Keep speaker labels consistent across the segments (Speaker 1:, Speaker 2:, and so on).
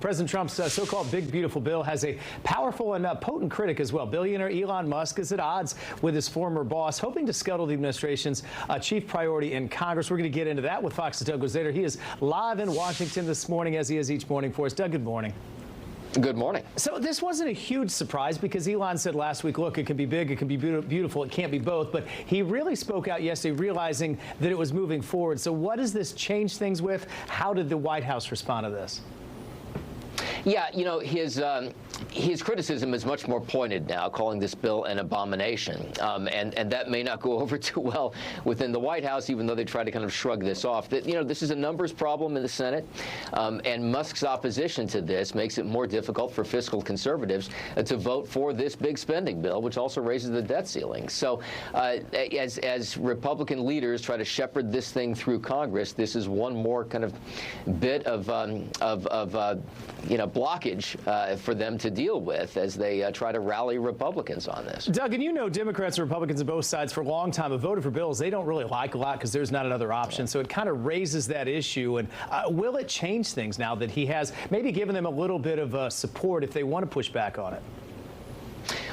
Speaker 1: President Trump's so-called big, beautiful bill has a powerful and potent critic as well. Billionaire Elon Musk is at odds with his former boss, hoping to scuttle the administration's chief priority in Congress. We're going to get into that with Fox's Doug Rosader. He is live in Washington this morning, as he is each morning for us. Doug, good morning.
Speaker 2: Good morning.
Speaker 1: So this wasn't a huge surprise because Elon said last week, look, it can be big, it can be beautiful, it can't be both. But he really spoke out yesterday, realizing that it was moving forward. So what does this change things with? How did the White House respond to this?
Speaker 2: Yeah, you know, his criticism is much more pointed now, calling this bill an abomination. And that may not go over too well within the White House, even though they try to kind of shrug this off. That, you know, this is a numbers problem in the Senate, and Musk's opposition to this makes it more difficult for fiscal conservatives to vote for this big spending bill, which also raises the debt ceiling. So as Republican leaders try to shepherd this thing through Congress, this is one more kind of bit of blockage for them to deal with as they try to rally Republicans on this.
Speaker 1: Doug, and you know Democrats and Republicans on both sides for a long time have voted for bills they don't really like a lot because there's not another option. So it kind of raises that issue. And will it change things now that he has maybe given them a little bit of support if they want to push back on it?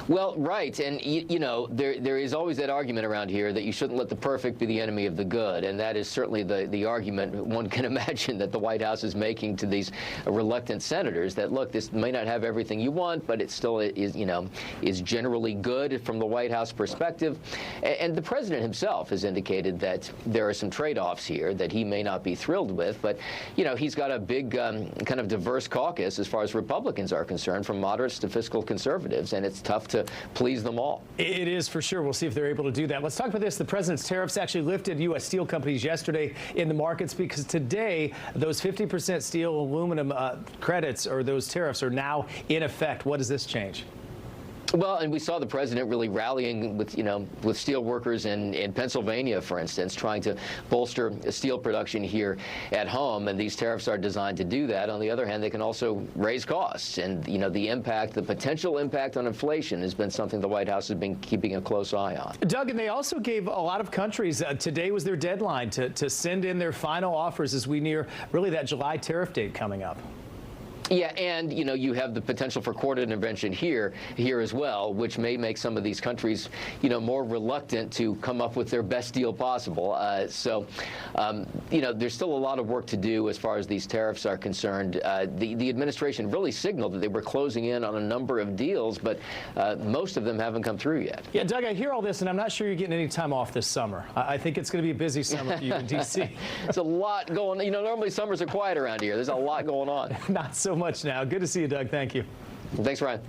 Speaker 2: Well, right. And, you know, there is always that argument around here that you shouldn't let the perfect be the enemy of the good. And that is certainly the argument one can imagine that the White House is making to these reluctant senators, that, look, this may not have everything you want, but it still is, you know, is generally good from the White House perspective. And the president himself has indicated that there are some trade-offs here that he may not be thrilled with. But, you know, he's got a big kind of diverse caucus as far as Republicans are concerned, from moderates to fiscal conservatives. And it's tough to please them all.
Speaker 1: It is for sure. We'll see if they're able to do that. Let's talk about this. The president's tariffs actually lifted U.S. steel companies yesterday in the markets because today those 50% steel aluminum credits or those tariffs are now in effect. What does this change?
Speaker 2: Well, and we saw the president really rallying with, you know, with steel workers in Pennsylvania, for instance, trying to bolster steel production here at home. And these tariffs are designed to do that. On the other hand, they can also raise costs. And, you know, the potential impact on inflation has been something the White House has been keeping a close eye on.
Speaker 1: Doug, and they also gave a lot of countries, today was their deadline to send in their final offers as we near really that July tariff date coming up.
Speaker 2: Yeah, and, you know, you have the potential for court intervention here as well, which may make some of these countries, you know, more reluctant to come up with their best deal possible. You know, there's still a lot of work to do as far as these tariffs are concerned. The administration really signaled that they were closing in on a number of deals, but most of them haven't come through yet.
Speaker 1: Yeah, Doug, I hear all this, and I'm not sure you're getting any time off this summer. I think it's going to be a busy summer for you in D.C.
Speaker 2: There's a lot going on. You know, normally summers are quiet around here. There's a lot going on.
Speaker 1: Not so much now. Good to see you, Doug. Thank you.
Speaker 2: Thanks, Ryan.